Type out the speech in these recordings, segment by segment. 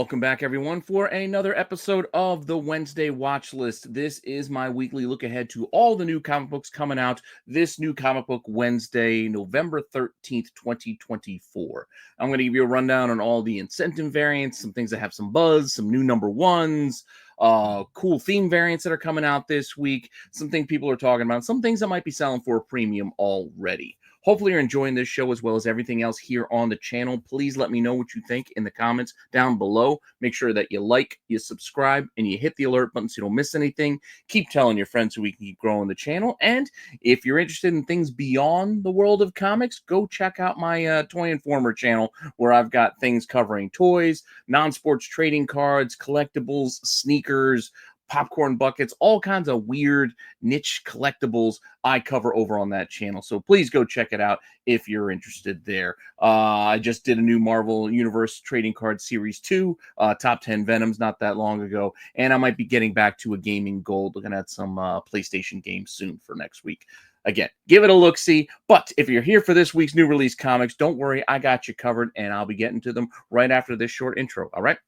Welcome back, everyone, for another episode of the Wednesday Watch List. This is my weekly look ahead to all the new comic books coming out this new comic book Wednesday, November 13th, 2024. I'm going to give you a rundown on all the incentive variants, some things that have some buzz, some new number ones, cool theme variants that are coming out this week, some things people are talking about, some things that might be selling for a premium already. Hopefully you're enjoying this show as well as everything else here on the channel. Please let me know what you think in the comments down below. Make sure that you like, you subscribe, and you hit the alert button so you don't miss anything. Keep telling your friends so we can keep growing the channel. And if you're interested in things beyond the world of comics, go check out my Toy Informer channel where I've got things covering toys, non-sports trading cards, collectibles, sneakers, popcorn buckets, all kinds of weird niche collectibles I cover over on that channel. So please go check it out if you're interested there. I just did a new Marvel Universe Trading Card Series 2, Top 10 Venoms not that long ago. And I might be getting back to a gaming gold, looking at some PlayStation games soon for next week. Again, give it a look-see. But if you're here for this week's new release comics, don't worry, I got you covered, and I'll be getting to them right after this short intro. All right?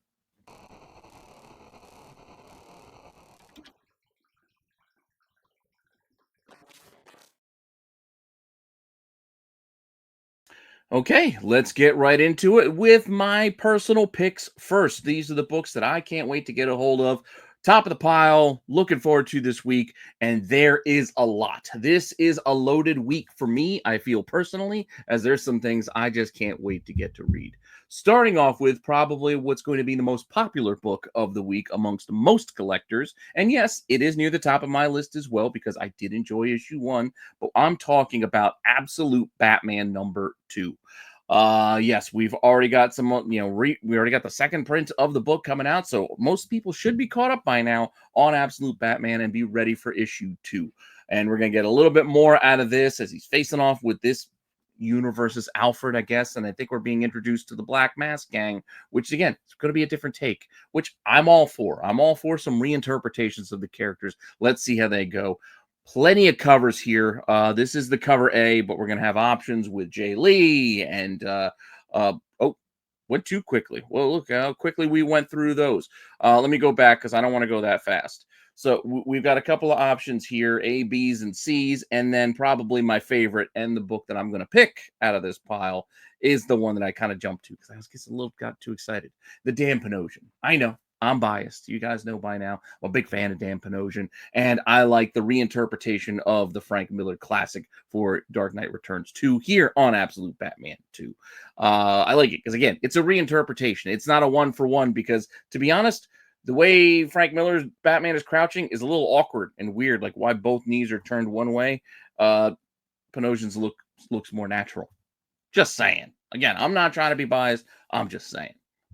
Okay, let's get right into it with my personal picks first. These are the books that I can't wait to get a hold of. Top of the pile, looking forward to this week, and there is a lot. This is a loaded week for me, I feel personally, as there's some things I just can't wait to get to read. Starting off with probably what's going to be the most popular book of the week amongst most collectors, and yes, it is near the top of my list as well because I did enjoy issue 1, but I'm talking about Absolute Batman number 2. Yes, we've already got some, we already got the second print of the book coming out, so most people should be caught up by now on Absolute Batman and be ready for issue 2. And we're going to get a little bit more out of this as he's facing off with this universe's Alfred, I guess, and I think we're being introduced to the Black Mask Gang, which, again, it's going to be a different take, which I'm all for. I'm all for some reinterpretations of the characters. Let's see how they go. Plenty of covers here. This is the cover A, but we're going to have options with Jay Lee and, went too quickly. Well, look how quickly we went through those. Let me go back because I don't want to go that fast. So we've got a couple of options here, A, B's, and C's, and then probably my favorite and the book that I'm going to pick out of this pile is the one that I kind of jumped to because I was getting got too excited. The Dan Panosian. I know. I'm biased. You guys know by now. I'm a big fan of Dan Panosian, and I like the reinterpretation of the Frank Miller classic for Dark Knight Returns 2 here on Absolute Batman 2. I like it because, again, it's a reinterpretation. It's not a one-for-one because, to be honest, the way Frank Miller's Batman is crouching is a little awkward and weird, like why both knees are turned one way. Panosian's looks more natural. Just saying. Again, I'm not trying to be biased. I'm just saying.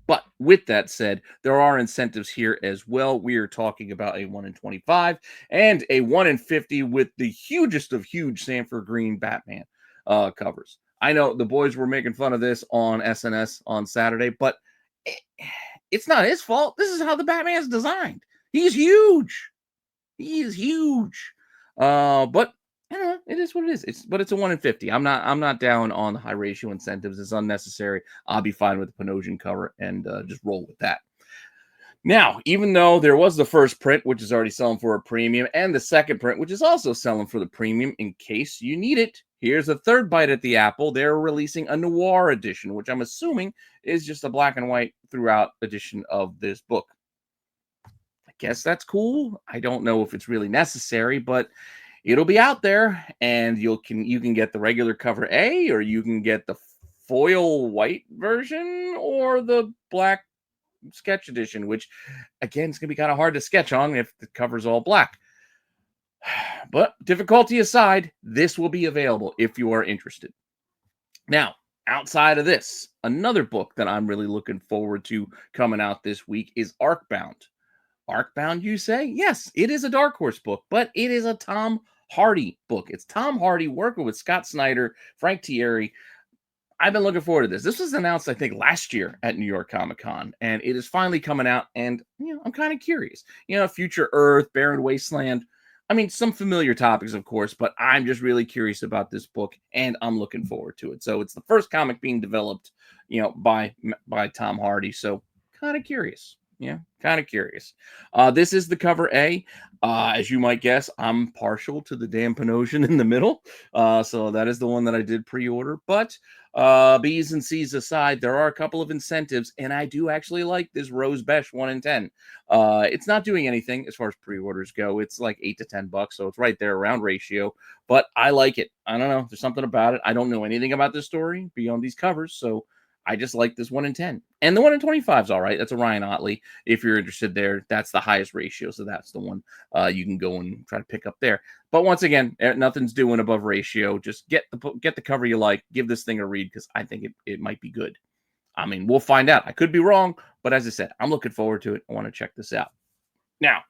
But with that said, there are incentives here as well. We are talking about a 1 in 25 and a 1 in 50 with the hugest of huge Sanford Green Batman covers. I know the boys were making fun of this on SNS on Saturday, but it's not his fault. This is how the Batman is designed. He's huge. He is huge. But I don't know. It is what it is. But it's a 1 in 50. I'm not down on the high ratio incentives. It's unnecessary. I'll be fine with the Panosian cover and just roll with that. Now, even though there was the first print, which is already selling for a premium, and the second print, which is also selling for the premium in case you need it, here's a third bite at the apple. They're releasing a noir edition, which I'm assuming is just a black and white throughout edition of this book. I guess that's cool. I don't know if it's really necessary, but it'll be out there, and you can get the regular cover A, or you can get the foil white version, or the black sketch edition, which, again, it's going to be kind of hard to sketch on if the cover's all black. But difficulty aside, this will be available if you are interested. Now, outside of this, another book that I'm really looking forward to coming out this week is Arcbound. Arcbound, you say? Yes, it is a Dark Horse book, but it is a Tom Hardy book. It's Tom Hardy working with Scott Snyder, Frank Thierry. I've been looking forward to this. This was announced, I think, last year at New York Comic Con, and it is finally coming out, and, I'm kind of curious. Future Earth, Barren Wasteland. I mean, some familiar topics, of course, but I'm just really curious about this book, and I'm looking forward to it. So it's the first comic being developed, by Tom Hardy, so kind of curious. Yeah, kind of curious. This is the cover A. As you might guess, I'm partial to the damn Panosian in the middle. So that is the one that I did pre-order. But B's and C's aside, there are a couple of incentives, and I do actually like this Rose Besh 1 in 10. It's not doing anything as far as pre-orders go. It's like $8 to $10, so it's right there around ratio. But I like it. I don't know. There's something about it. I don't know anything about this story beyond these covers, so I just like this 1 in 10. And the 1 in 25 is all right. That's a Ryan Otley. If you're interested there, that's the highest ratio. So that's the one you can go and try to pick up there. But once again, nothing's doing above ratio. Just get the cover you like. Give this thing a read because I think it might be good. I mean, we'll find out. I could be wrong. But as I said, I'm looking forward to it. I want to check this out. Now,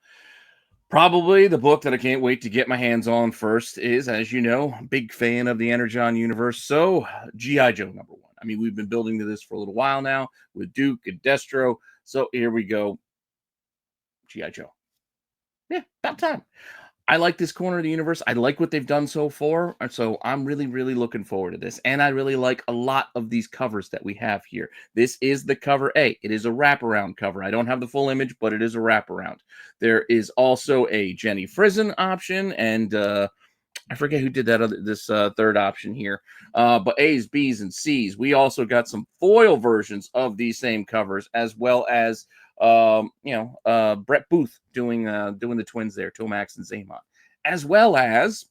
probably the book that I can't wait to get my hands on first is, as you know, big fan of the Energon universe. So G.I. Joe #1. I mean, we've been building to this for a little while now with Duke and Destro. So here we go. G.I. Joe. Yeah, about time. I like this corner of the universe. I like what they've done so far. So I'm really, really looking forward to this. And I really like a lot of these covers that we have here. This is the cover A. It is a wraparound cover. I don't have the full image, but it is a wraparound. There is also a Jenny Frison option, and I forget who did that third option here. But A's, B's, and C's. We also got some foil versions of these same covers, as well as Brett Booth doing the twins there, Tomax and Zaymon, as well as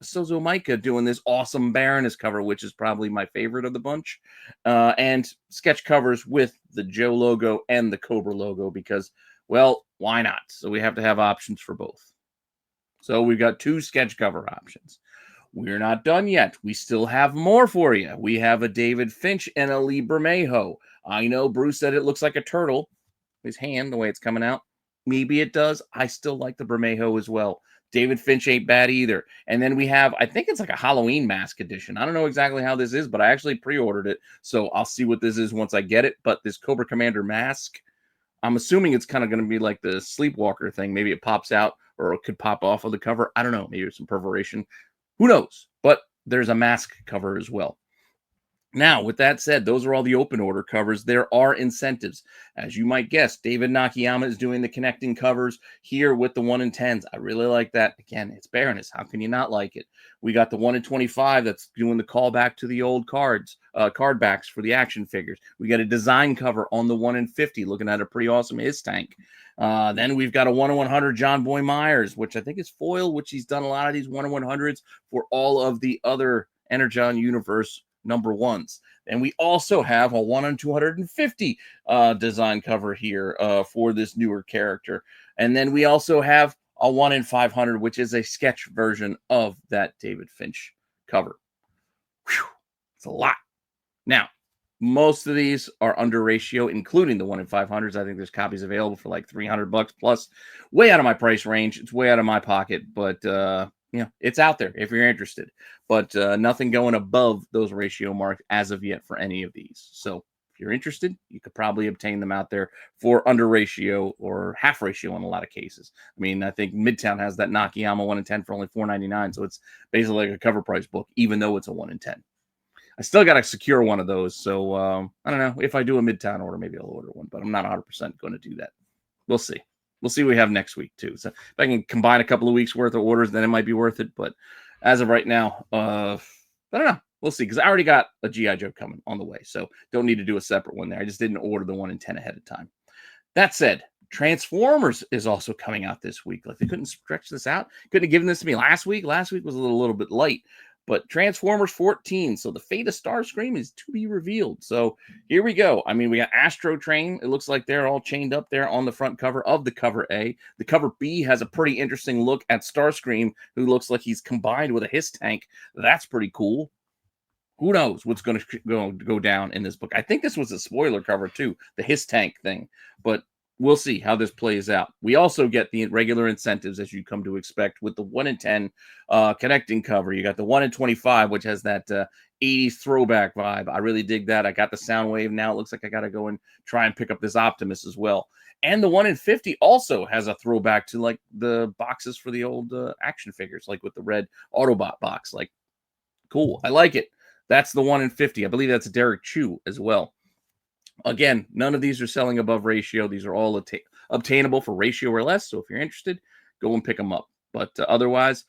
Sozo Micah doing this awesome Baroness cover, which is probably my favorite of the bunch, and sketch covers with the Joe logo and the Cobra logo because, well, why not? So we have to have options for both. So we've got 2 sketch cover options. We're not done yet. We still have more for you. We have a David Finch and a Lee Bermejo. I know Bruce said it looks like a turtle. His hand, the way it's coming out. Maybe it does. I still like the Bermejo as well. David Finch ain't bad either. And then we have, I think it's like a Halloween mask edition. I don't know exactly how this is, but I actually pre-ordered it. So I'll see what this is once I get it. But this Cobra Commander mask, I'm assuming it's kind of going to be like the Sleepwalker thing. Maybe it pops out or it could pop off of the cover. I don't know. Maybe it's some perforation. Who knows? But there's a mask cover as well. Now, with that said, those are all the open order covers. There are incentives. As you might guess, David Nakayama is doing the connecting covers here with the 1 in 10s. I really like that. Again, it's Baroness. How can you not like it? We got the 1 in 25 that's doing the callback to the old cards, card backs for the action figures. We got a design cover on the 1 in 50, looking at a pretty awesome His Tank. Then we've got a 1 in 100 John Boy Myers, which I think is foil, which he's done a lot of these 1 in 100s for all of the other Energon universe #1s. And we also have a 1 in 250 design cover here for this newer character. And then we also have a 1 in 500, which is a sketch version of that David Finch cover. Whew, it's a lot. Now, most of these are under ratio, including the 1 in 500s. I think there's copies available for like $300 plus. Way out of my price range. It's way out of my pocket, but it's out there if you're interested. But nothing going above those ratio marks as of yet for any of these. So if you're interested, you could probably obtain them out there for under ratio or half ratio in a lot of cases. I mean, I think Midtown has that Nakayama 1 in 10 for only $4.99. So it's basically like a cover price book, even though it's a 1 in 10. I still got to secure one of those. So I don't know. If I do a Midtown order, maybe I'll order one, but I'm not 100% going to do that. We'll see. We'll see what we have next week, too. So if I can combine a couple of weeks' worth of orders, then it might be worth it. But as of right now, I don't know. We'll see. Because I already got a G.I. Joe coming on the way. So don't need to do a separate one there. I just didn't order the 1 in 10 ahead of time. That said, Transformers is also coming out this week. Like, they couldn't stretch this out. Couldn't have given this to me last week. Last week was a little bit light. But Transformers 14. So the fate of Starscream is to be revealed. So here we go. I mean, we got Astro Train. It looks like they're all chained up there on the front cover of the cover A. The cover B has a pretty interesting look at Starscream, who looks like he's combined with a His Tank. That's pretty cool. Who knows what's going to go down in this book? I think this was a spoiler cover too, the His Tank thing. But we'll see how this plays out. We also get the regular incentives, as you come to expect, with the 1 in 10 connecting cover. You got the 1 in 25, which has that 80s throwback vibe. I really dig that. I got the Soundwave. Now it looks like I got to go and try and pick up this Optimus as well. And the 1 in 50 also has a throwback to like the boxes for the old action figures, like with the red Autobot box. Like, cool. I like it. That's the 1 in 50. I believe that's Derek Chu as well. Again, none of these are selling above ratio. These are all obtainable for ratio or less. So if you're interested, go and pick them up. But otherwise,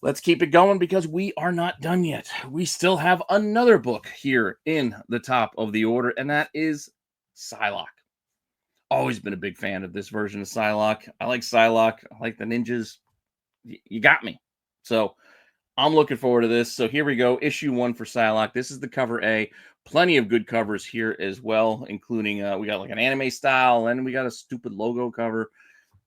let's keep it going because we are not done yet. We still have another book here in the top of the order, and that is Psylocke. Always been a big fan of this version of Psylocke. I like Psylocke. I like the ninjas. You got me. So I'm looking forward to this. So here we go. Issue 1 for Psylocke. This is the cover A. Plenty of good covers here as well, including we got like an anime style, and we got a stupid logo cover.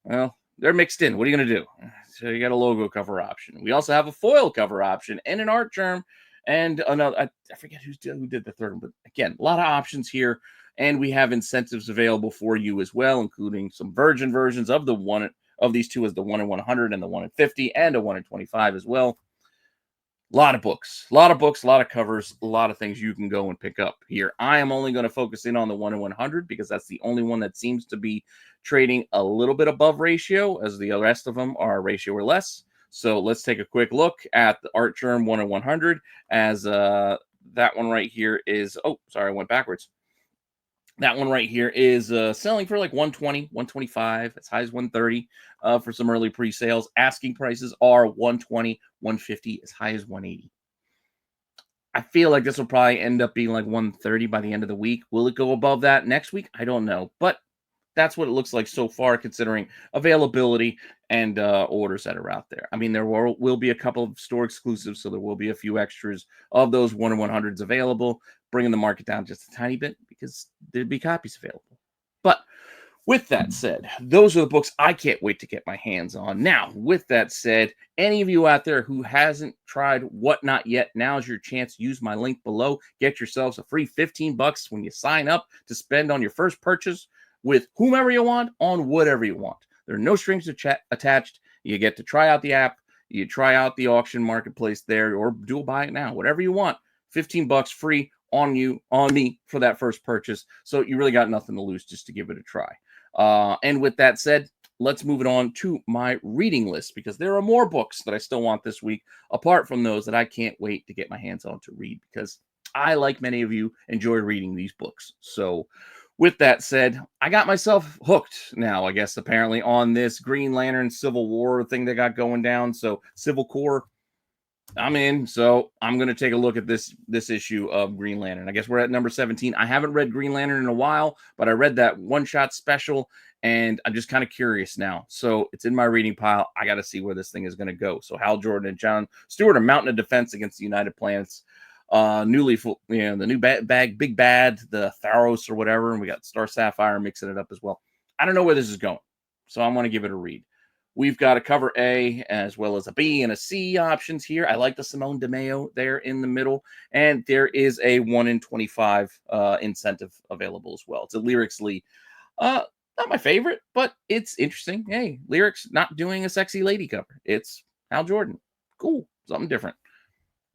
Well, they're mixed in. What are you going to do? So you got a logo cover option. We also have a foil cover option and an art germ and another. I forget who did the third one, but again, a lot of options here. And we have incentives available for you as well, including some virgin versions of the one of these two as the 1 in 100 and the 1 in 50 and a 1 in 25 as well. A lot of books, a lot of covers, a lot of things you can go and pick up here. I am only going to focus in on the 1 in 100 because that's the only one that seems to be trading a little bit above ratio, as the rest of them are ratio or less. So let's take a quick look at the Art Germ 1 in 100, as that one right here is, oh, sorry, I went backwards. That one right here is selling for like 120, 125, as high as 130 for some early pre-sales. Asking prices are 120, 150, as high as 180. I feel like this will probably end up being like 130 by the end of the week. Will it go above that next week? I don't know. But that's what it looks like so far, considering availability and orders that are out there. I mean, there will be a couple of store exclusives, so there will be a few extras of those 1 in 100s available, bringing the market down just a tiny bit because there'd be copies available. But with that said, those are the books I can't wait to get my hands on. Now, with that said, any of you out there who hasn't tried Whatnot yet, now's your chance. Use my link below. Get yourselves a free $15 when you sign up to spend on your first purchase with whomever you want on whatever you want. There are no strings attached. You get to try out the app. You try out the auction marketplace there, or do a buy it now, whatever you want. $15 free on me for that first purchase. So you really got nothing to lose just to give it a try. And with that said, let's move it on to my reading list, because there are more books that I still want this week, apart from those that I can't wait to get my hands on to read, because I, like many of you, enjoy reading these books. So with that said, I got myself hooked now, I guess, apparently, on this Green Lantern Civil War thing they got going down. So Civil Core, I'm in. So I'm going to take a look at this issue of Green Lantern. I guess we're at number 17. I haven't read Green Lantern in a while, but I read that one-shot special, and I'm just kind of curious now. So it's in my reading pile. I got to see where this thing is going to go. So Hal Jordan and John Stewart are mounting a defense against the United Planets. The new big bad, the Tharos or whatever, and we got Star Sapphire mixing it up as well. I don't know where this is going, so I'm going to give it a read. We've got a cover A as well as a B and a C options here. I like the Simone DeMeo there in the middle, and there is a 1 in 25 incentive available as well. It's a Lyrics Lee. Not my favorite, but it's interesting. Hey, Lyrics not doing a sexy lady cover. It's Hal Jordan. Cool, something different.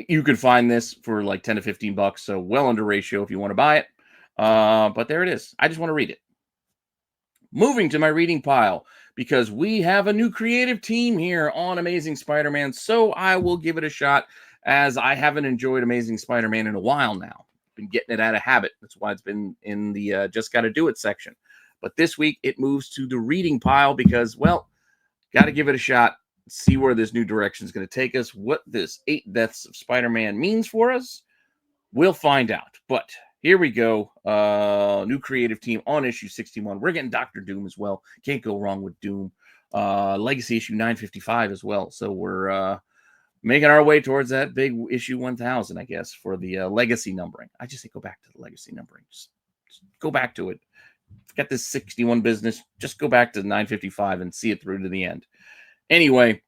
You could find this for like 10 to 15 bucks, so well under ratio if you want to buy it. But there it is. I just want to read it. Moving to my reading pile, because we have a new creative team here on Amazing Spider-Man, so I will give it a shot, as I haven't enjoyed Amazing Spider-Man in a while now. Been getting it out of habit. That's why it's been in the Just Gotta Do It section. But this week, it moves to the reading pile because, well, got to give it a shot. See where this new direction is going to take us. What this 8 Deaths of Spider-Man means for us, we'll find out. But here we go. New creative team on issue 61. We're getting Dr. Doom as well. Can't go wrong with Doom. Legacy issue 955 as well. So we're making our way towards that big issue 1000, I guess, for the legacy numbering. I just say go back to the legacy numbering. Just go back to it. Got this 61 business. Just go back to 955 and see it through to the end. Anyway,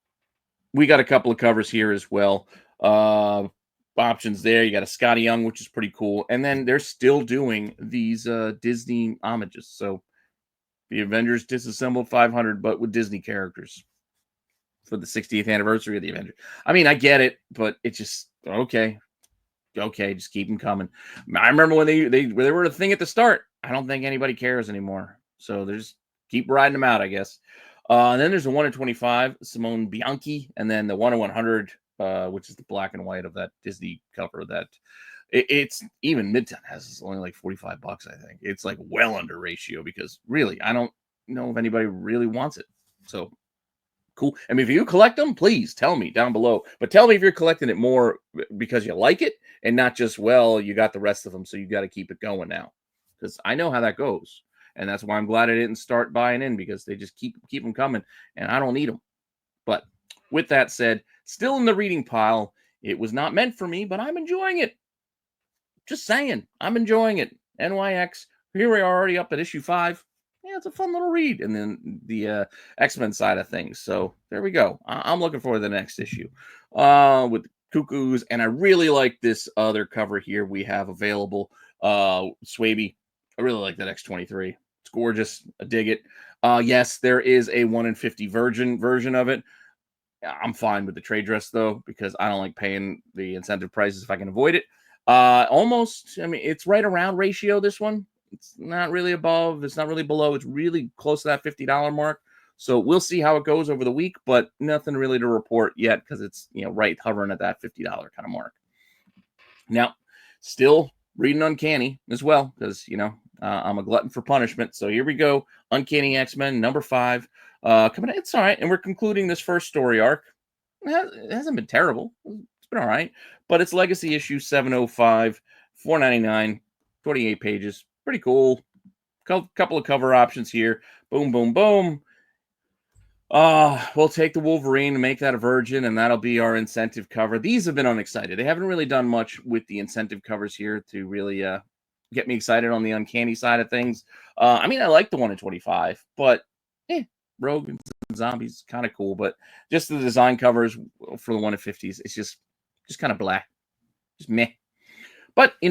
we got a couple of covers here as well. Options there. You got a Scotty Young, which is pretty cool. And then they're still doing these Disney homages. So the Avengers Disassembled 500, but with Disney characters for the 60th anniversary of the Avengers. I mean, I get it, but it's just, okay, just keep them coming. I remember when they were a thing at the start. I don't think anybody cares anymore. So they just keep riding them out, I guess. And then there's a 1 in 25, Simone Bianchi, and then the 1 in 100, which is the black and white of that Disney cover that It's even Midtown has only like 45 bucks, I think. It's like well under ratio because really, I don't know if anybody really wants it. So cool. I mean, if you collect them, please tell me down below. But tell me if you're collecting it more because you like it and not just, well, you got the rest of them, so you got to keep it going now. Because I know how that goes. And that's why I'm glad I didn't start buying in because they just keep them coming and I don't need them. But with that said, still in the reading pile. It was not meant for me, but I'm enjoying it. Just saying, I'm enjoying it. NYX. Here we are already up at issue 5. Yeah, it's a fun little read. And then the X-Men side of things. So there we go. I'm looking forward to the next issue with Cuckoos. And I really like this other cover here we have available. Swaby. I really like that X-23. It's gorgeous. I dig it. Yes, there is a 1 in 50 version of it. I'm fine with the trade dress, though, because I don't like paying the incentive prices if I can avoid it. Almost, I mean, it's right around ratio, this one. It's not really above. It's not really below. It's really close to that $50 mark. So we'll see how it goes over the week, but nothing really to report yet because it's, right hovering at that $50 kind of mark. Now, still reading Uncanny as well because, I'm a glutton for punishment. So here we go. Uncanny X-Men, number 5. Coming in, it's all right. And we're concluding this first story arc. It hasn't been terrible. It's been all right. But it's Legacy issue 705, $4.99, 28 pages. Pretty cool. Couple of cover options here. Boom, boom, boom. We'll take the Wolverine and make that a virgin, and that'll be our incentive cover. These have been unexcited. They haven't really done much with the incentive covers here to really get me excited on the Uncanny side of things. I mean, I like the 1 in 25, but Rogue and Zombies kind of cool, but just the design covers for the 1 in 50s, it's just kind of black, just meh. But you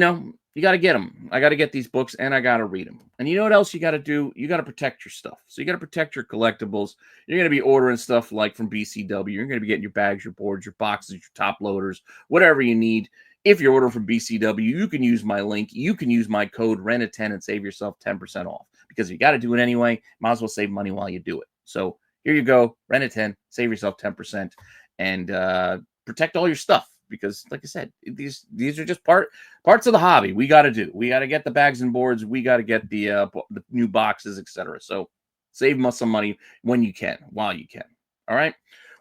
got to get them. I got to get these books and I got to read them. And you know what else you got to do? You got to protect your stuff. So you got to protect your collectibles. You're going to be ordering stuff like from BCW. You're going to be getting your bags, your boards, your boxes, your top loaders, whatever you need. If you're ordering from BCW, you can use my link. You can use my code RENA10 and save yourself 10% off. Because you got to do it anyway. Might as well save money while you do it. So here you go. RENA10, save yourself 10% and protect all your stuff. Because, like I said, these are just parts of the hobby we got to do. We got to get the bags and boards. We got to get the new boxes, etc. So save some money when you can, while you can. All right.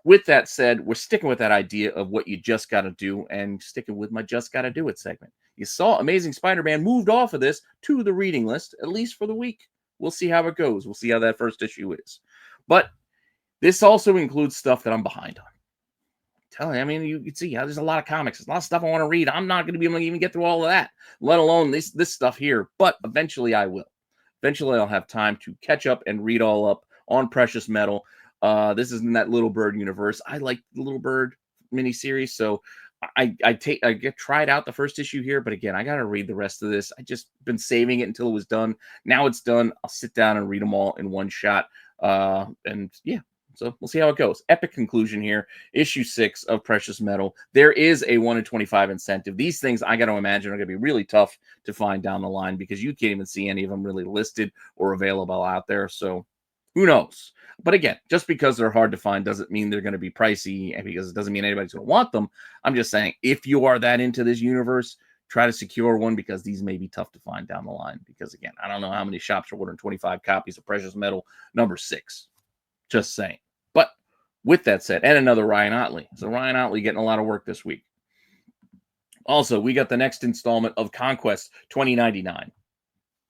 With that said, we're sticking with that idea of what you just got to do and sticking with my just got to do it segment. You saw Amazing Spider-Man moved off of this to the reading list, at least for the week. We'll see how it goes. We'll see how that first issue is. But this also includes stuff that I'm behind on. I mean, you can see how there's a lot of comics. There's a lot of stuff I want to read. I'm not going to be able to even get through all of that, let alone this stuff here. But eventually I will. Eventually I'll have time to catch up and read all up on Precious Metal. This is in that Little Bird universe. I like the Little Bird miniseries, so I tried out the first issue here, but again, I got to read the rest of this. I just been saving it until it was done. Now it's done. I'll sit down and read them all in one shot. And yeah. So we'll see how it goes. Epic conclusion here. Issue 6 of Precious Metal. There is a 1 in 25 incentive. These things, I got to imagine, are going to be really tough to find down the line because you can't even see any of them really listed or available out there. So who knows? But again, just because they're hard to find doesn't mean they're going to be pricey, and because it doesn't mean anybody's going to want them. I'm just saying, if you are that into this universe, try to secure one because these may be tough to find down the line. Because again, I don't know how many shops are ordering 25 copies of Precious Metal number 6. Just saying. But with that said, and another Ryan Otley. So Ryan Otley getting a lot of work this week. Also, we got the next installment of Conquest 2099.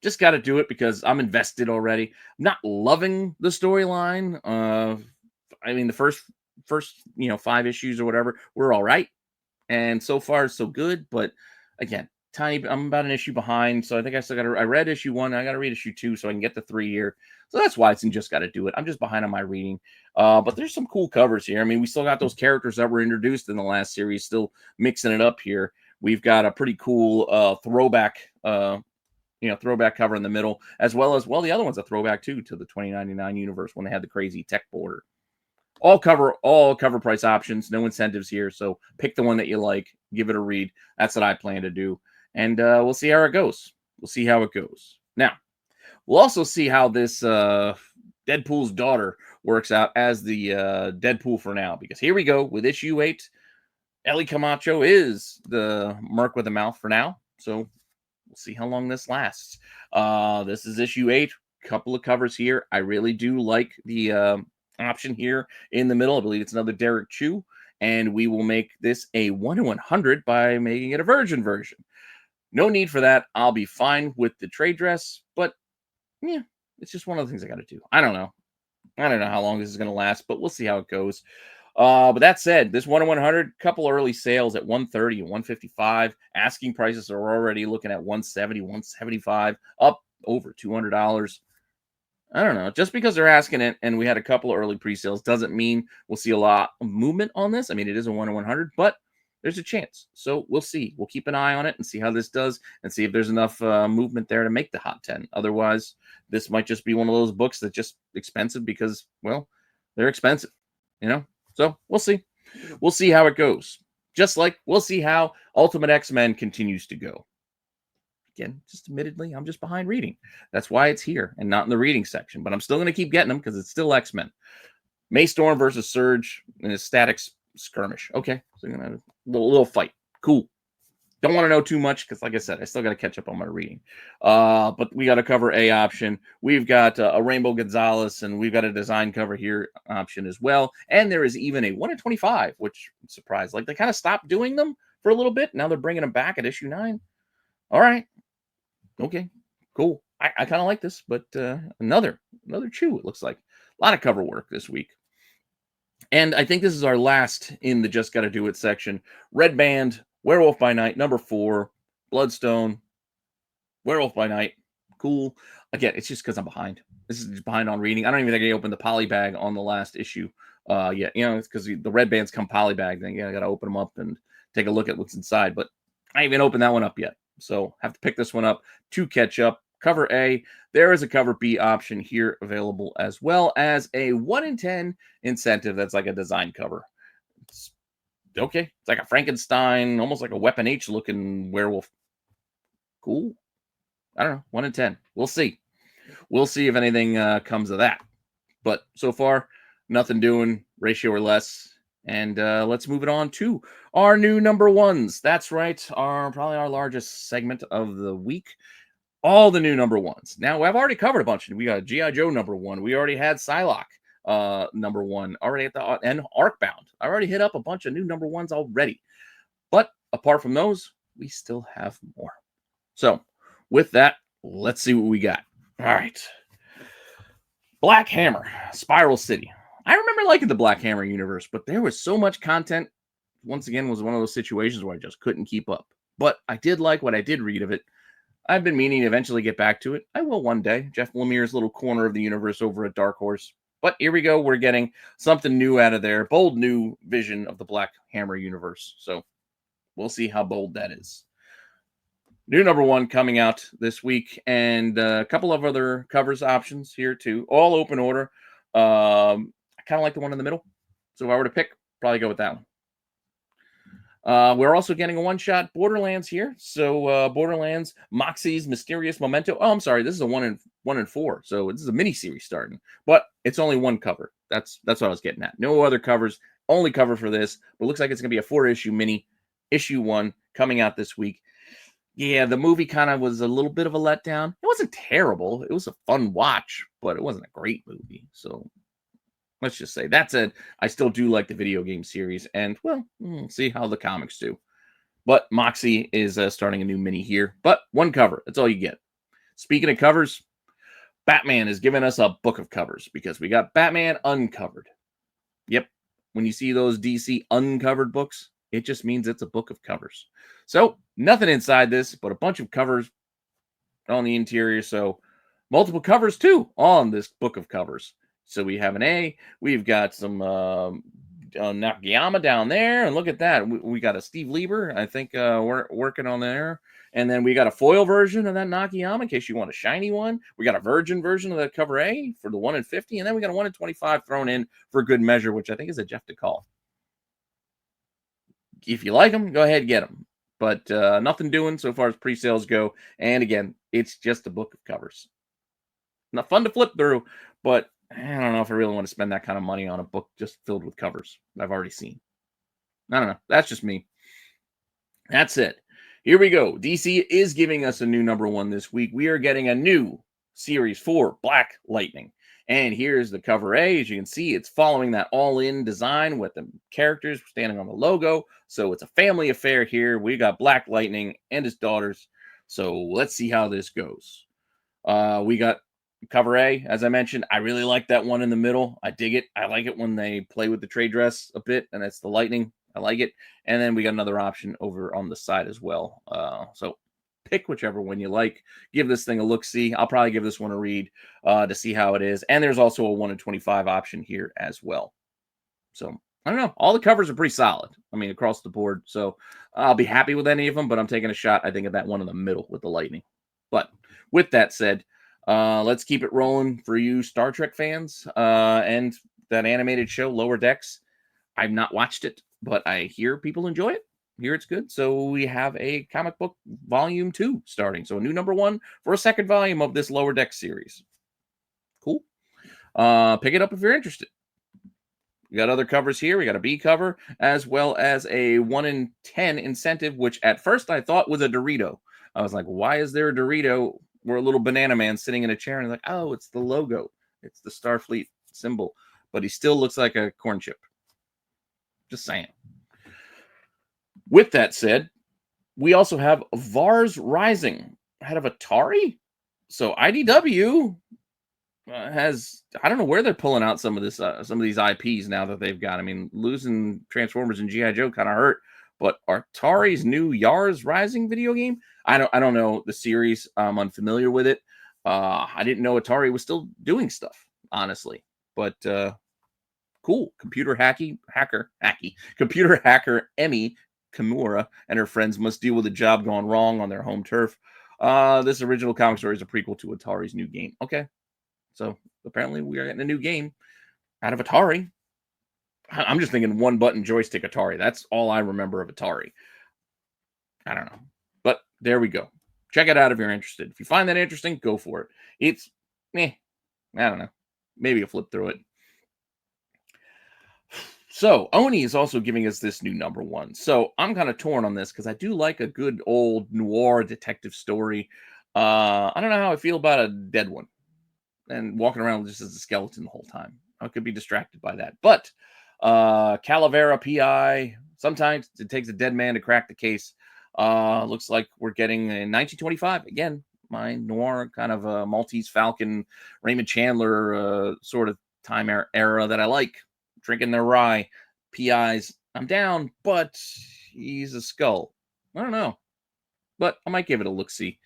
Just got to do it because I'm invested already. I'm not loving the storyline. I mean, the first 5 issues or whatever were all right. And so far, so good. But again, I'm about an issue behind. So I think I read issue 1. I got to read issue 2 so I can get the 3 here. So that's why it's in Just Got to Do It. I'm just behind on my reading. But there's some cool covers here. I mean, we still got those characters that were introduced in the last series, still mixing it up here. We've got a pretty cool throwback, throwback cover in the middle, as well as, the other one's a throwback too to the 2099 universe when they had the crazy tech border. All cover price options, no incentives here. So pick the one that you like, give it a read. That's what I plan to do. And we'll see how it goes. Now, we'll also see how this Deadpool's daughter works out as the Deadpool for now. Because here we go with issue 8. Ellie Camacho is the Merc with a mouth for now. So we'll see how long this lasts. This is issue 8. Couple of covers here. I really do like the option here in the middle. I believe it's another Derek Chu. And we will make this a 1 in 100 by making it a virgin version. No need for that. I'll be fine with the trade dress. But yeah, it's just one of the things I got to do. I don't know how long this is going to last, but we'll see how it goes. But that said, this 1 in 100, couple early sales at 130 and 155. Asking prices are already looking at 170, 175, up over $200. I don't know. Just because they're asking it and we had a couple of early pre-sales doesn't mean we'll see a lot of movement on this. I mean, it is a 1 in 100, but there's a chance. So we'll see. We'll keep an eye on it and see how this does and see if there's enough movement there to make the hot 10. Otherwise, this might just be one of those books that's just expensive because, well, they're expensive, you know? So we'll see. We'll see how it goes. Just like we'll see how Ultimate X-Men continues to go. Again, just admittedly, I'm just behind reading. That's why it's here and not in the reading section. But I'm still going to keep getting them because it's still X-Men. May Storm versus Surge in a static skirmish. Okay, so you're going to have a little fight. Cool. Don't want to know too much because, like I said, I still got to catch up on my reading. But we got to cover A option. We've got a Rainbow Gonzalez, and we've got a design cover here option as well. And there is even a 1 in 25, which I'm surprised. Like, they kind of stopped doing them for a little bit. Now they're bringing them back at issue 9. All right. Okay, cool. I kind of like this, but another chew, it looks like. A lot of cover work this week. And I think this is our last in the Just Gotta Do It section. Red Band, Werewolf by Night, number 4, Bloodstone, Werewolf by Night. Cool. Again, it's just because I'm behind. This is behind on reading. I don't even think I opened the poly bag on the last issue. Yeah, you know, it's because the red bands come poly bag. Then I got to open them up and take a look at what's inside. But I haven't even opened that one up yet. So have to pick this one up to catch up. Cover A. There is a cover B option here available as well as a 1 in 10 incentive. That's like a design cover. It's okay. It's like a Frankenstein, almost like a Weapon H looking werewolf. Cool. I don't know. 1 in 10. We'll see. We'll see if anything comes of that. But so far, nothing doing. Ratio or less. And let's move it on to our new number ones. That's right. Probably our largest segment of the week. All the new number ones. Now, I've already covered a bunch. We got G.I. Joe number 1. We already had Psylocke number 1. Already at the and Arcbound. I already hit up a bunch of new number 1s already. But apart from those, we still have more. So with that, let's see what we got. All right. Black Hammer, Spiral City. I remember liking the Black Hammer universe, but there was so much content. Once again, was one of those situations where I just couldn't keep up. But I did like what I did read of it. I've been meaning to eventually get back to it. I will one day. Jeff Lemire's little corner of the universe over at Dark Horse. But here we go. We're getting something new out of there. Bold new vision of the Black Hammer universe. So we'll see how bold that is. New number 1 coming out this week, and a couple of other covers options here too. All open order. I kind of like the one in the middle. So if I were to pick, probably go with that one. We're also getting a one-shot Borderlands here. So Borderlands, Moxie's Mysterious Memento. Oh, I'm sorry. This is a 1 in 4. So this is a mini series starting, but it's only one cover. That's what I was getting at. No other covers. Only cover for this. But it looks like it's going to be a 4-issue mini, issue 1 coming out this week. Yeah, the movie kind of was a little bit of a letdown. It wasn't terrible. It was a fun watch, but it wasn't a great movie. So let's just say that said, I still do like the video game series, and well, we'll see how the comics do. But Moxie is starting a new mini here, but one cover. That's all you get. Speaking of covers, Batman is giving us a book of covers because we got Batman Uncovered. Yep. When you see those DC uncovered books, it just means it's a book of covers. So nothing inside this, but a bunch of covers on the interior. So multiple covers too on this book of covers. So we have an A. We've got some Nakayama down there. And look at that. We got a Steve Lieber, I think, we're working on there. And then we got a foil version of that Nakayama in case you want a shiny one. We got a virgin version of that cover A for the 1 in 50. And then we got a 1 in 25 thrown in for good measure, which I think is a Jeff DeCall. If you like them, go ahead and get them. But nothing doing so far as pre-sales go. And again, it's just a book of covers. Not fun to flip through, but I don't know if I really want to spend that kind of money on a book just filled with covers that I've already seen. I don't know. That's just me. That's it. Here we go. DC is giving us a new #1 this week. We are getting a new series for Black Lightning. And here's the cover A. As you can see, it's following that all-in design with the characters standing on the logo. So it's a family affair here. We got Black Lightning and his daughters. So let's see how this goes. We got cover A, as I mentioned. I really like that one in the middle. I dig it. I like it when they play with the trade dress a bit, and it's the Lightning. I like it. And then we got another option over on the side as well. So pick whichever one you like. Give this thing a look-see. I'll probably give this one a read to see how it is. And there's also a 1 in 25 option here as well. So I don't know. All the covers are pretty solid. I mean, across the board. So I'll be happy with any of them, but I'm taking a shot, I think, at that one in the middle with the Lightning. But with that said, let's keep it rolling for you Star Trek fans and that animated show, Lower Decks. I've not watched it, but I hear people enjoy it. Hear it's good. So we have a comic book volume 2 starting. So a new #1 for a second volume of this Lower Decks series. Cool. Pick it up if you're interested. We got other covers here. We got a B cover as well as a 1 in 10 incentive, which at first I thought was a Dorito. I was like, why is there a Dorito where a little banana man sitting in a chair? And like, oh, it's the logo. It's the Starfleet symbol. But he still looks like a corn chip. Just saying. With that said, we also have Vars Rising out of Atari. So IDW has, I don't know where they're pulling out some of this, some of these IPs now that they've got. I mean, losing Transformers and GI Joe kind of hurt. But Atari's new Vars Rising video game, I don't know the series. I'm unfamiliar with it. I didn't know Atari was still doing stuff, honestly. But cool. Computer hacker Emmy Kimura and her friends must deal with a job gone wrong on their home turf. This original comic story is a prequel to Atari's new game. Okay. So apparently we are getting a new game out of Atari. I'm just thinking one button joystick Atari. That's all I remember of Atari. I don't know. But there we go. Check it out if you're interested. If you find that interesting, go for it. It's, I don't know. Maybe you'll flip through it. So Oni is also giving us this new #1. So I'm kind of torn on this because I do like a good old noir detective story. I don't know how I feel about a dead one and walking around just as a skeleton the whole time. I could be distracted by that. But Calavera PI, sometimes it takes a dead man to crack the case. Looks like we're getting in 1925 again. My noir kind of Maltese Falcon, Raymond Chandler sort of time era that I like. Drinking their rye. PIs, I'm down, but he's a skull. I don't know. But I might give it a look-see.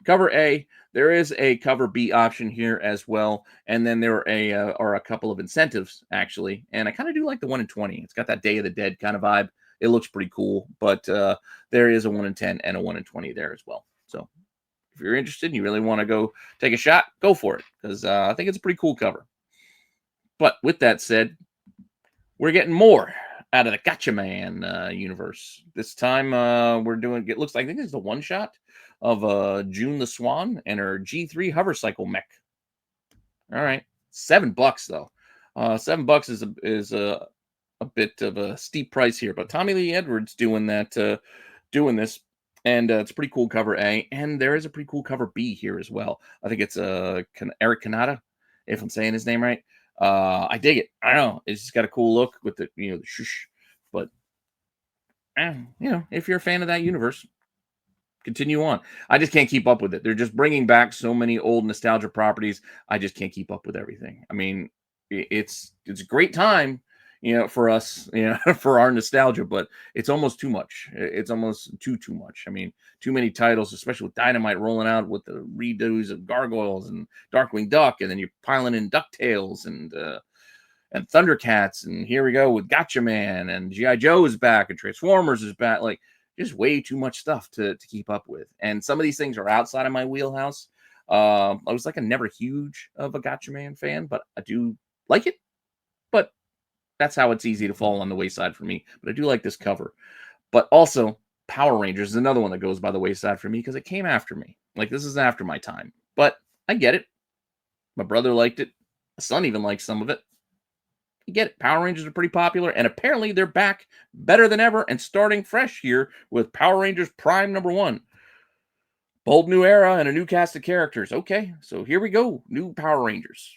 Cover A, there is a cover B option here as well. And then there are a couple of incentives, actually. And I kind of do like the 1 in 20. It's got that Day of the Dead kind of vibe. It looks pretty cool. But there is a 1 in 10 and a 1 in 20 there as well. So if you're interested and you really want to go take a shot, go for it. Because I think it's a pretty cool cover. But with that said, we're getting more out of the Gotcha Man universe. This time we're doing, it looks like, I think it's the one shot of June the Swan and her G3 hover cycle mech. All right. $7 though. $7 is a bit of a steep price here, but Tommy Lee Edwards doing that, doing this. And it's a pretty cool cover A. And there is a pretty cool cover B here as well. I think it's Eric Kanata, if I'm saying his name right. I dig it. I don't know. It's just got a cool look with the, the shush. But, if you're a fan of that universe, continue on. I just can't keep up with it. They're just bringing back so many old nostalgia properties. I just can't keep up with everything. I mean, it's a great time, for us, for our nostalgia, but it's almost too much. It's almost too much. I mean, too many titles, especially with Dynamite rolling out with the redos of Gargoyles and Darkwing Duck, and then you're piling in DuckTales and Thundercats, and here we go with Gotcha Man, and G.I. Joe is back, and Transformers is back. Like, just way too much stuff to keep up with. And some of these things are outside of my wheelhouse. I was like never huge of a Gotcha Man fan, but I do like it. But that's how it's easy to fall on the wayside for me. But I do like this cover. But also, Power Rangers is another one that goes by the wayside for me because it came after me. Like, this is after my time. But I get it. My brother liked it. My son even likes some of it. You get it. Power Rangers are pretty popular, and apparently they're back better than ever and starting fresh here with Power Rangers Prime #1. Bold new era and a new cast of characters. Okay, so here we go. New Power Rangers.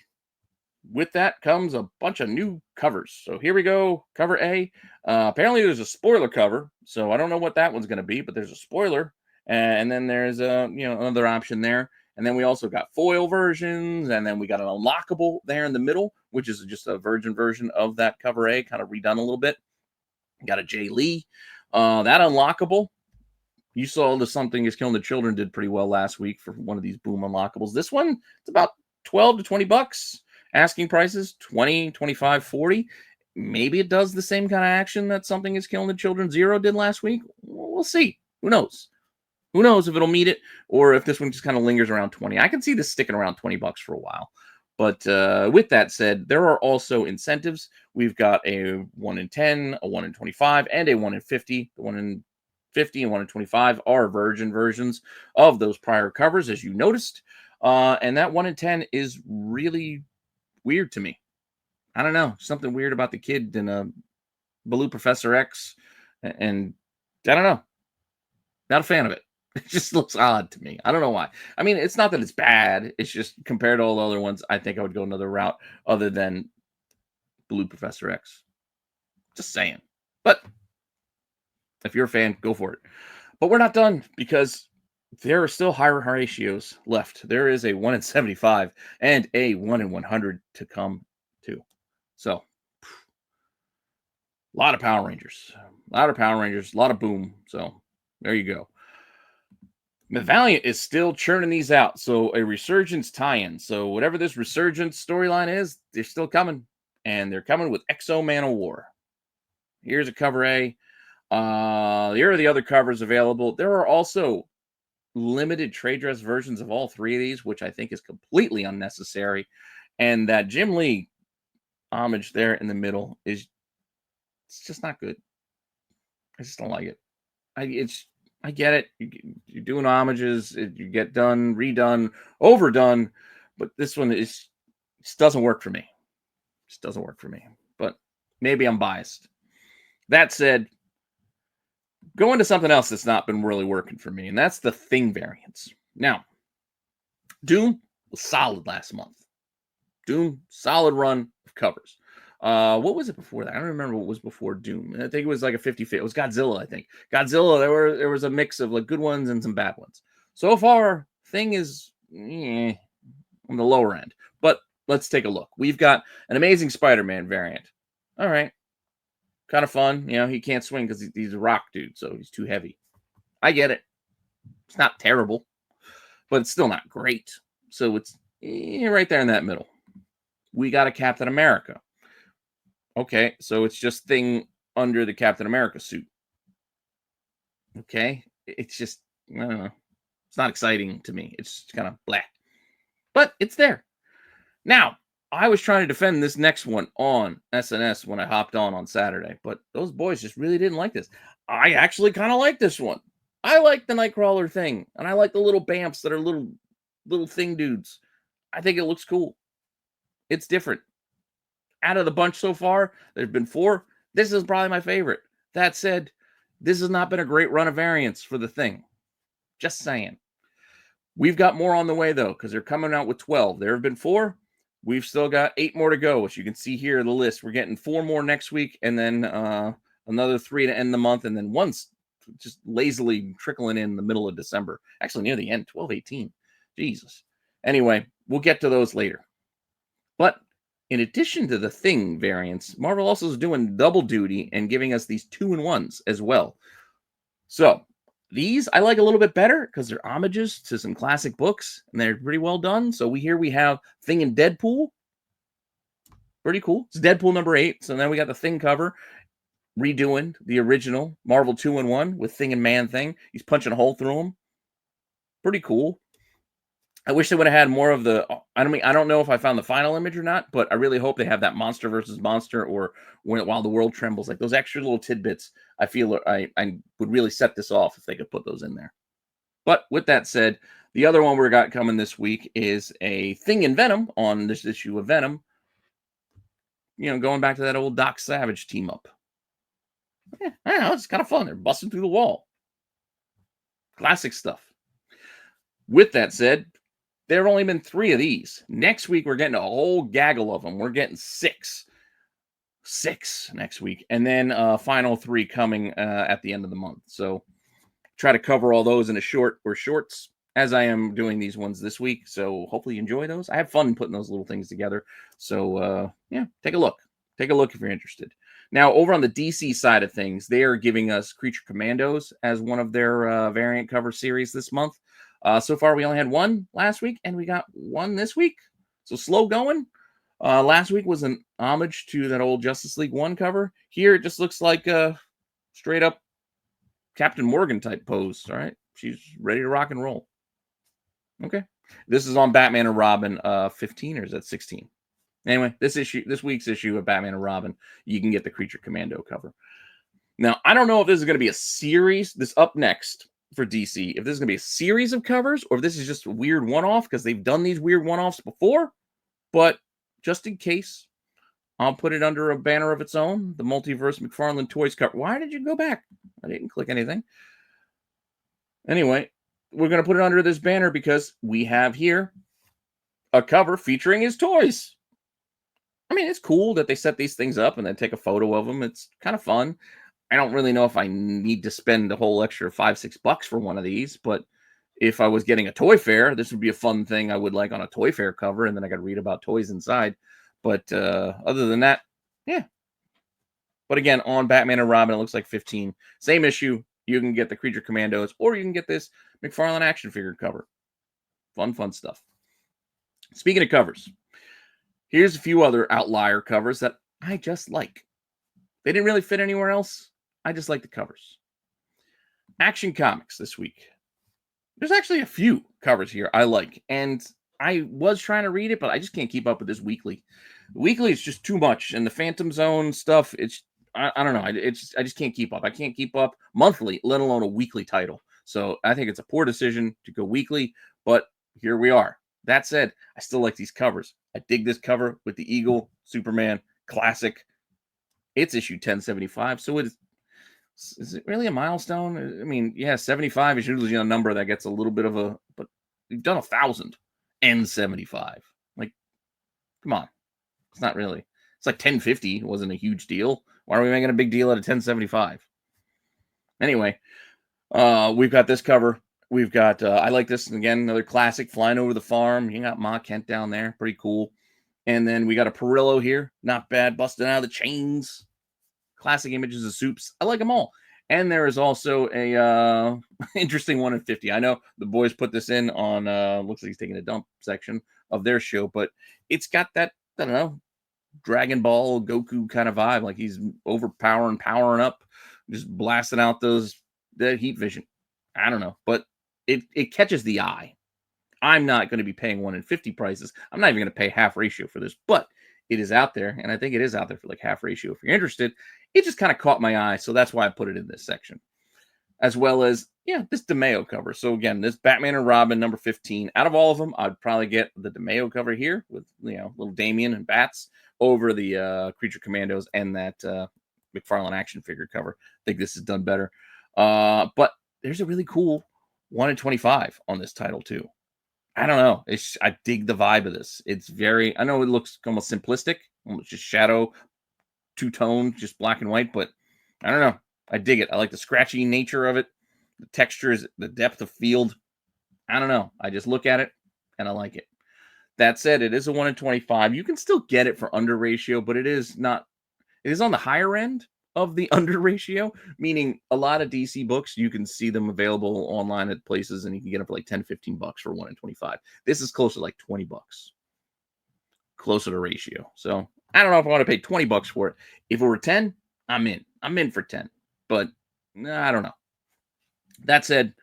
With that comes a bunch of new covers. So here we go. Cover A. Apparently there's a spoiler cover. So I don't know what that one's going to be, but there's a spoiler. And then there's another option there. And then we also got foil versions. And then we got an unlockable there in the middle, which is just a virgin version of that cover A, kind of redone a little bit. Got a Jay Lee. That unlockable. You saw the Something Is Killing the Children did pretty well last week for one of these Boom unlockables. This one, it's about 12 to 20 bucks. Asking prices 20, 25, 40. Maybe it does the same kind of action that Something Is Killing the Children Zero did last week. We'll see. Who knows? Who knows if it'll meet it or if this one just kind of lingers around 20. I can see this sticking around 20 bucks for a while. But with that said, there are also incentives. We've got a 1 in 10, a 1 in 25, and a 1 in 50. The 1 in 50 and 1 in 25 are virgin versions of those prior covers, as you noticed. And that 1 in 10 is really weird to me. I don't know. Something weird about the kid in Baloo Professor X. And I don't know. Not a fan of it. It just looks odd to me. I don't know why. I mean, it's not that it's bad. It's just compared to all the other ones, I think I would go another route other than Baloo Professor X. Just saying. But if you're a fan, go for it. But we're not done because there are still higher ratios left. There is a 1 in 75 and a 1 in 100 to come too. So, a lot of Power Rangers. A lot of Power Rangers. A lot of Boom. So, there you go. Valiant is still churning these out. So, a Resurgence tie-in. So, whatever this Resurgence storyline is, they're still coming. And they're coming with Exo Man of War. Here's a cover A. Here are the other covers available. There are also limited trade dress versions of all three of these, which I think is completely unnecessary. And that Jim Lee homage there in the middle it's just not good. I just don't like it. I get it. You're doing homages, you get done, redone, overdone, but this one just doesn't work for me. Just doesn't work for me. But maybe I'm biased. That said, go into something else that's not been really working for me, and that's the Thing variants. Now, Doom was solid last month. Doom, solid run of covers. What was it before that? I don't remember what was before Doom. I think it was like a 50-50. It was Godzilla, I think. Godzilla, there was a mix of like good ones and some bad ones. So far, Thing is on the lower end. But let's take a look. We've got an Amazing Spider-Man variant. All right. Kind of fun. He can't swing because he's a rock dude, so he's too heavy. I get it. It's not terrible, but it's still not great. So it's right there in that middle. We got a Captain America. Okay, so it's just Thing under the Captain America suit. Okay, it's just, I don't know. It's not exciting to me. It's kind of blah. But it's there. Now, I was trying to defend this next one on SNS when I hopped on Saturday, but those boys just really didn't like this. I actually kind of like this one. I like the Nightcrawler Thing, and I like the little Bamps that are little Thing dudes. I think it looks cool. It's different. Out of the bunch so far, there's been 4. This is probably my favorite. That said, this has not been a great run of variants for the Thing. Just saying. We've got more on the way, though, because they're coming out with 12. There have been 4. We've still got 8 more to go, which you can see here in the list. We're getting 4 more next week, and then another 3 to end the month, and then one's just lazily trickling in the middle of December. Actually, near the end, 12/18. Jesus. Anyway, we'll get to those later. But in addition to the Thing variants, Marvel also is doing double duty and giving us these 2-in-1s as well. So these I like a little bit better because they're homages to some classic books and they're pretty well done. So we have Thing and Deadpool. Pretty cool. It's Deadpool #8. So then we got the Thing cover redoing the original Marvel 2-in-1 with Thing and Man-Thing. He's punching a hole through him. Pretty cool. I wish they would have had more of the. I don't know if I found the final image or not, but I really hope they have that monster versus monster or while the world trembles, like those extra little tidbits. I feel I would really set this off if they could put those in there. But with that said, the other one we got coming this week is a Thing in Venom on this issue of Venom. going back to that old Doc Savage team up. Yeah, I don't know, it's kind of fun. They're busting through the wall. Classic stuff. With that said, there have only been 3 of these. Next week, we're getting a whole gaggle of them. We're getting 6. 6 next week. And then final 3 coming at the end of the month. So try to cover all those in a short or shorts as I am doing these ones this week. So hopefully you enjoy those. I have fun putting those little things together. So yeah, take a look. Take a look if you're interested. Now, over on the DC side of things, they are giving us Creature Commandos as one of their variant cover series this month. So far, we only had 1 last week, and we got 1 this week. So slow going. Last week was an homage to that old Justice League 1 cover. Here, it just looks like a straight up Captain Morgan type pose. All right. She's ready to rock and roll. Okay. This is on Batman and Robin 15, or is that 16? Anyway, this week's issue of Batman and Robin, you can get the Creature Commando cover. Now, I don't know if this is going to be a series, this up next for DC, if this is going to be a series of covers, or if this is just a weird one-off, because they've done these weird one-offs before. But just in case, I'll put it under a banner of its own, the Multiverse McFarlane Toys cover. Why did you go back? I didn't click anything. Anyway, we're going to put it under this banner because we have here a cover featuring his toys. I mean, it's cool that they set these things up and then take a photo of them. It's kind of fun. I don't really know if I need to spend a whole extra $5-6 for one of these, but if I was getting a toy fair, this would be a fun thing I would like on a toy fair cover, and then I could read about toys inside. But other than that, yeah. But again, on Batman and Robin, it looks like 15. Same issue. You can get the Creature Commandos, or you can get this McFarlane action figure cover. Fun stuff. Speaking of covers, here's a few other outlier covers that I just like. They didn't really fit anywhere else. I just like the covers. Action Comics this week. There's actually a few covers here I like, and I was trying to read it, but I just can't keep up with this weekly. Weekly is just too much, and the Phantom Zone stuff, I don't know. I just can't keep up. I can't keep up monthly, let alone a weekly title. So I think it's a poor decision to go weekly, but here we are. That said, I still like these covers. I dig this cover with the Eagle, Superman, classic. It's issue 1075, so is it really a milestone? I mean, yeah, 75 is usually a number that gets a little bit of a, but you've done 1,000 and 75. Like, come on. It's not really. It's like 1050. It wasn't a huge deal. Why are we making a big deal out of 1075? Anyway, we've got this cover. We've got, I like this, again, another classic, Flying Over the Farm. You got Ma Kent down there. Pretty cool. And then we got a Perillo here. Not bad. Busting out of the chains. Classic images of Soups. I like them all. And there is also a interesting one in 50. I know the boys put this in on, looks like he's taking a dump section of their show, but it's got that, I don't know, Dragon Ball Goku kind of vibe. Like he's powering up, just blasting out that heat vision. I don't know, but it catches the eye. I'm not going to be paying 1 in 50 prices. I'm not even going to pay half ratio for this, but it is out there, and I think it is out there for like half ratio. If you're interested, it just kind of caught my eye, so that's why I put it in this section. As well as, yeah, this DeMeo cover. So again, this Batman and Robin number 15. Out of all of them, I'd probably get the DeMeo cover here with, little Damien and Bats over the Creature Commandos and that McFarlane action figure cover. I think this is done better. But there's a really cool 1 in 25 on this title too. I don't know. I dig the vibe of this. It's I know it looks almost simplistic, almost just shadow, two-tone, just black and white, but I don't know. I dig it. I like the scratchy nature of it. The textures, the depth of field. I don't know. I just look at it and I like it. That said, it is a 1 in 25. You can still get it for under ratio, but it is on the higher end of the under ratio, meaning a lot of DC books, you can see them available online at places and you can get them for like $10-15 for 1 in 25. This is closer to like $20, closer to ratio. So I don't know if I want to pay $20 for it. If it were 10, I'm in for 10, but I don't know. That said,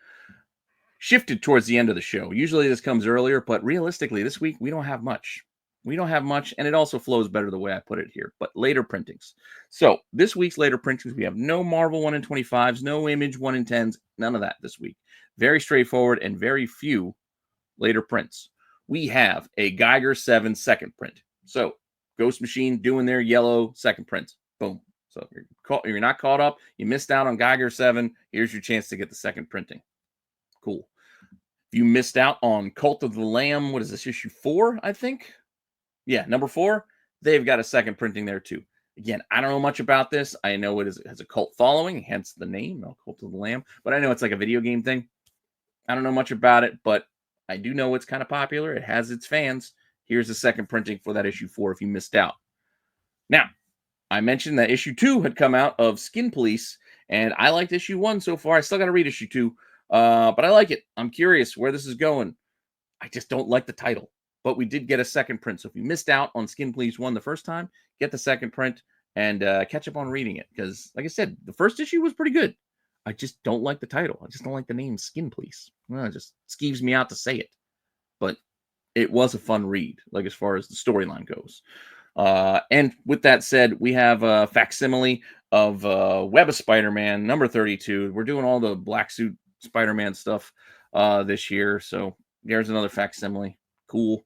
shifted towards the end of the show. Usually this comes earlier, but realistically this week we don't have much. And it also flows better the way I put it here, but later printings. So this week's later printings, we have no Marvel 1 in 25s, no Image 1 in 10s, none of that this week. Very straightforward and very few later prints. We have a Geiger 7 second print. So Ghost Machine doing their yellow second print. Boom. So you're not caught up. You missed out on Geiger 7. Here's your chance to get the second printing. Cool. If you missed out on Cult of the Lamb, what is this, issue 4, I think? Yeah, number 4. They've got a second printing there too. Again, I don't know much about this. I know it has a cult following, hence the name, Cult of the Lamb. But I know it's like a video game thing. I don't know much about it, but I do know it's kind of popular. It has its fans. Here's the second printing for that issue 4 if you missed out. Now, I mentioned that issue 2 had come out of Skin Police, and I liked issue 1 so far. I still got to read issue 2, but I like it. I'm curious where this is going. I just don't like the title. But we did get a second print. So if you missed out on Skin Police 1 the first time, get the second print and catch up on reading it. Because, like I said, the first issue was pretty good. I just don't like the title. I just don't like the name Skin Police. Well, it just skeeves me out to say it. But it was a fun read, like as far as the storyline goes. And with that said, we have a facsimile of Web of Spider-Man, number 32. We're doing all the black suit Spider-Man stuff this year. So there's another facsimile. Cool.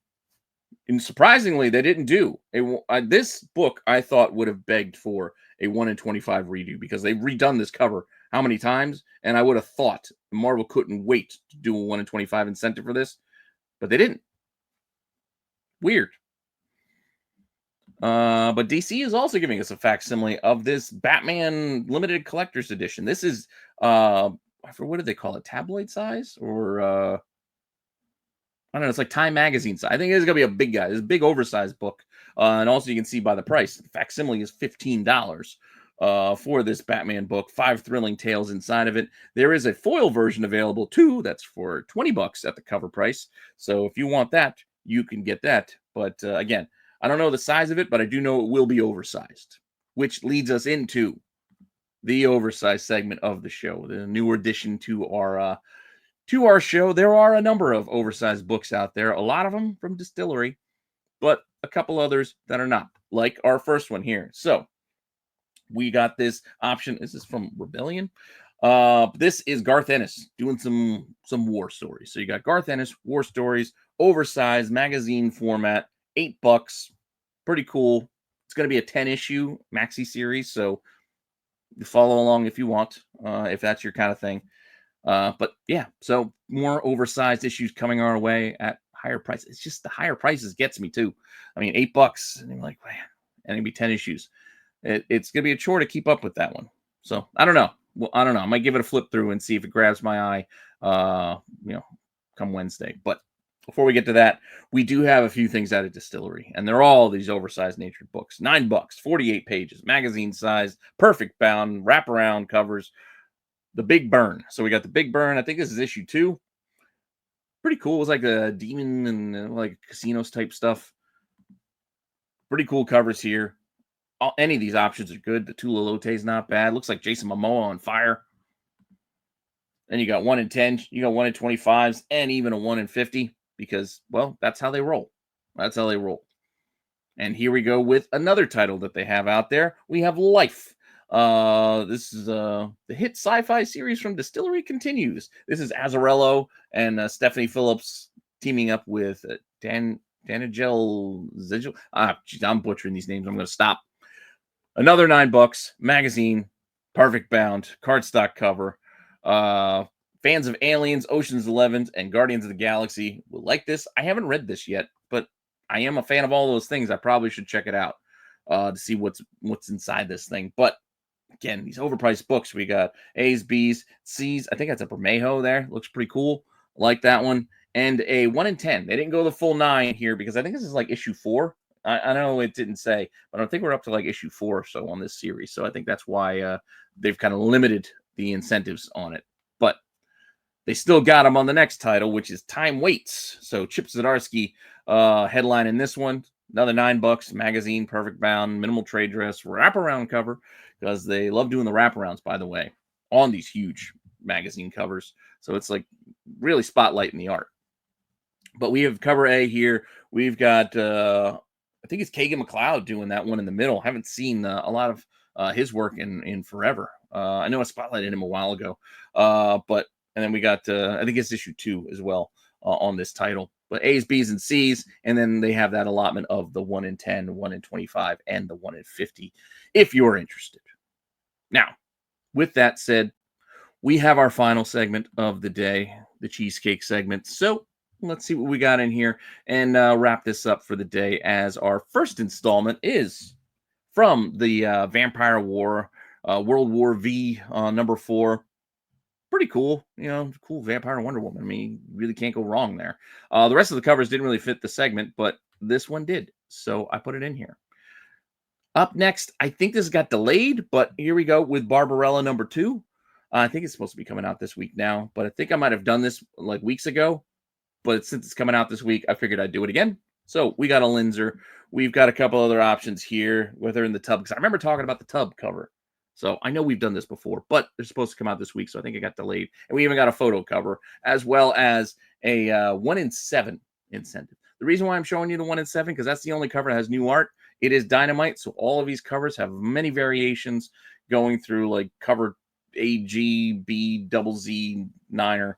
And surprisingly, they didn't do this book. I thought would have begged for a 1 in 25 redo because they've redone this cover how many times, and I would have thought Marvel couldn't wait to do a 1 in 25 incentive for this, but they didn't. Weird. But DC is also giving us a facsimile of this Batman limited collector's edition. This is what did they call it? Tabloid size or I don't know, it's like Time Magazine size. I think it's going to be a big guy. It's a big oversized book. And also you can see by the price, the facsimile is $15 for this Batman book. 5 thrilling tales inside of it. There is a foil version available too. That's for $20 at the cover price. So if you want that, you can get that. But again, I don't know the size of it, but I do know it will be oversized, which leads us into the oversized segment of the show, the new addition to our show. There are a number of oversized books out there, a lot of them from Distillery, but a couple others that are not, like our first one here. So we got this option. This is from Rebellion. This is Garth Ennis doing some war stories. So you got Garth Ennis, war stories, oversized magazine format, $8. Pretty cool. It's going to be a 10-issue maxi series, so follow along if you want, if that's your kind of thing. But yeah, so more oversized issues coming our way at higher prices. It's just the higher prices gets me too. I mean, $8, and I'm like, man, and it'll be 10 issues. It's gonna be a chore to keep up with that one. So I don't know. Well, I don't know. I might give it a flip through and see if it grabs my eye. Come Wednesday. But before we get to that, we do have a few things out of Distillery, and they're all these oversized natured books. $9, 48 pages, magazine size, perfect bound, wraparound covers. The Big Burn. So we got the Big Burn. I think this is issue 2. Pretty cool. It was like a demon and like casinos type stuff. Pretty cool covers here. Any of these options are good. The Tula Lote is not bad. Looks like Jason Momoa on fire. Then you got 1 in 10. You got 1 in 25s and even a 1 in 50 because, well, that's how they roll. That's how they roll. And here we go with another title that they have out there. We have Life. This is the hit sci-fi series from Distillery continues. This is Azzarello and Stephanie Phillips teaming up with Danigel Zigel. I'm butchering these names. I'm going to stop. Another $9 magazine, perfect bound, cardstock cover. Fans of Aliens, Ocean's 11, and Guardians of the Galaxy will like this. I haven't read this yet, but I am a fan of all those things. I probably should check it out to see what's inside this thing. But again, these overpriced books. We got A's, B's, C's. I think that's a Bermejo there. Looks pretty cool. I like that one. And a 1 in 10. They didn't go the full 9 here because I think this is like issue 4. I know it didn't say, but I think we're up to like issue 4 or so on this series. So I think that's why they've kind of limited the incentives on it. But they still got them on the next title, which is Time Waits. So Chip Zdarsky headline in this one. Another $9, magazine, perfect bound, minimal trade dress, wraparound cover, because they love doing the wraparounds, by the way, on these huge magazine covers. So it's like really spotlighting the art. But we have cover A here. We've got, I think it's Kagan McLeod doing that one in the middle. Haven't seen a lot of his work in forever. I know I spotlighted him a while ago. And then we got, I think it's issue 2 as well on this title. but A's, B's, and C's, and then they have that allotment of the 1 in 10, 1 in 25, and the 1 in 50, if you're interested. Now, with that said, we have our final segment of the day, the Cheesecake segment. So let's see what we got in here and wrap this up for the day, as our first installment is from the Vampire War, World War V, number 4. Pretty cool, cool Vampire Wonder Woman. I mean, you really can't go wrong there. The rest of the covers didn't really fit the segment, but this one did, so I put it in here. Up next, I think this got delayed, but here we go with Barbarella number 2. I think it's supposed to be coming out this week now, but I think I might have done this like weeks ago. But since it's coming out this week, I figured I'd do it again. So we got a Linzer. We've got a couple other options here, whether in the tub, because I remember talking about the tub cover. So I know we've done this before, but they're supposed to come out this week, so I think it got delayed. And we even got a photo cover, as well as a 1 in 7 incentive. The reason why I'm showing you the 1 in 7, because that's the only cover that has new art. It is Dynamite, so all of these covers have many variations going through, like cover A, G, B, double Z, Niner.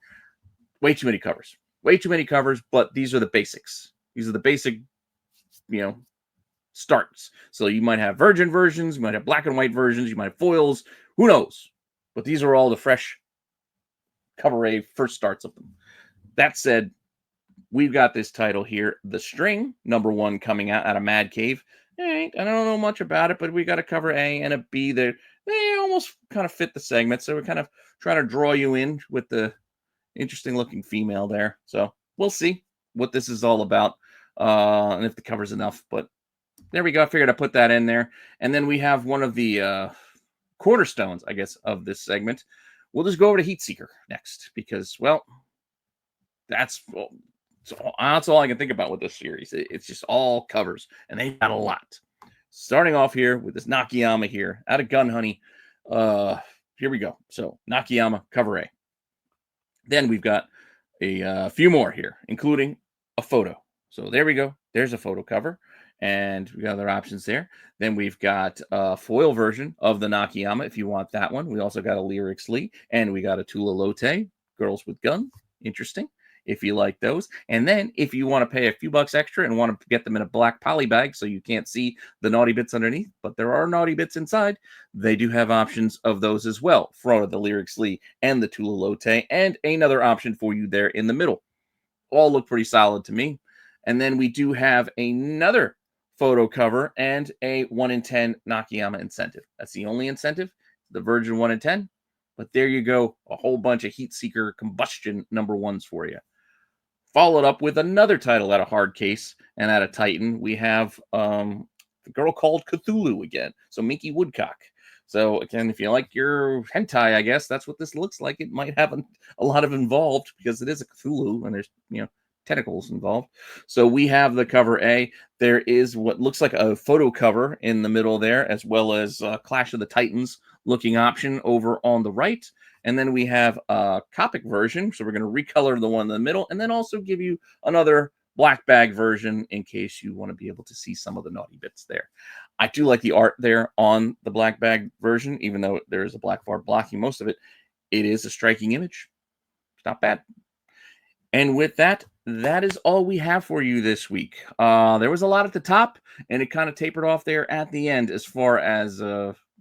Way too many covers. Way too many covers, but these are the basics. These are the basic, starts. So you might have virgin versions, you might have black and white versions, you might have foils, who knows? But these are all the fresh cover A first starts of them. That said, we've got this title here, The String, number 1, coming out of Mad Cave. I don't know much about it, but we got a cover A and a B that they almost kind of fit the segment. So we're kind of trying to draw you in with the interesting looking female there. So we'll see what this is all about and if the cover's enough. But there we go. I figured I'd put that in there. And then we have one of the cornerstones, I guess, of this segment. We'll just go over to Heatseeker next because, well, that's all I can think about with this series. It's just all covers, and they got a lot. Starting off here with this Nakayama here out of Gun Honey. Here we go. So Nakayama, cover A. Then we've got a few more here, including a photo. So there we go. There's a photo cover. And we got other options there. Then we've got a foil version of the Nakayama if you want that one. We also got a Lyrics Lee. And we got a Tula Lotte, Girls with Guns. Interesting, if you like those. And then if you want to pay a few bucks extra and want to get them in a black poly bag so you can't see the naughty bits underneath, but there are naughty bits inside, they do have options of those as well for the Lyrics Lee and the Tula Lotte, and another option for you there in the middle. All look pretty solid to me. And then we do have another photo cover and a 1 in 10 Nakayama incentive. That's the only incentive, the Virgin 1 in 10. But there you go, a whole bunch of Heatseeker combustion number 1s for you. Followed up with another title out of Hard Case and out of Titan. We have The Girl Called Cthulhu again. So Minky Woodcock. So again, if you like your hentai, I guess that's what this looks like. It might have a lot of involved because it is a Cthulhu and there's, tentacles involved. So we have the cover A. There is what looks like a photo cover in the middle there, as well as Clash of the Titans looking option over on the right. And then we have a Copic version. So we're going to recolor the one in the middle and then also give you another black bag version in case you want to be able to see some of the naughty bits there. I do like the art there on the black bag version, even though there is a black bar blocking most of it. It is a striking image. It's not bad. And with that, that is all we have for you this week. There was a lot at the top, and it kind of tapered off there at the end as far as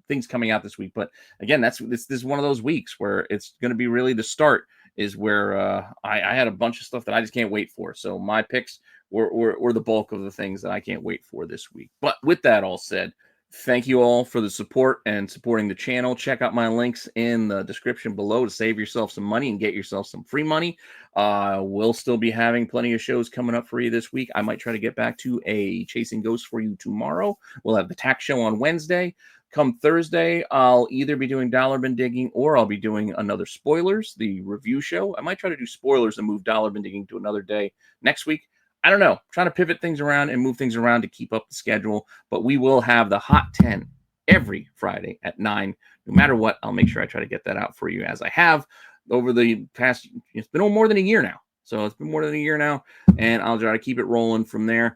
things coming out this week. But again, this is one of those weeks where it's going to be really the start is where I had a bunch of stuff that I just can't wait for. So my picks were the bulk of the things that I can't wait for this week. But with that all said, thank you all for the support and supporting the channel. Check out my links in the description below to save yourself some money and get yourself some free money. We'll still be having plenty of shows coming up for you this week. I might try to get back to a Chasing Ghosts for you tomorrow. We'll have the tax show on Wednesday. Come Thursday, I'll either be doing Dollar Bin Digging or I'll be doing another Spoilers, the review show. I might try to do Spoilers and move Dollar Bin Digging to another day next week. I don't know. I'm trying to pivot things around and move things around to keep up the schedule. But we will have the Hot 10 every Friday at 9. No matter what, I'll make sure I try to get that out for you as I have over the past, it's been more than a year now. So it's been more than a year now. And I'll try to keep it rolling from there.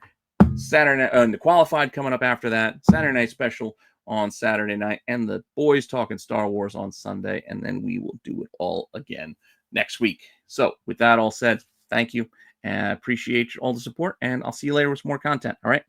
Saturday night, the Qualified coming up after that. Saturday night special on Saturday night. And the boys talking Star Wars on Sunday. And then we will do it all again next week. So with that all said, thank you. Appreciate all the support, and I'll see you later with some more content. All right.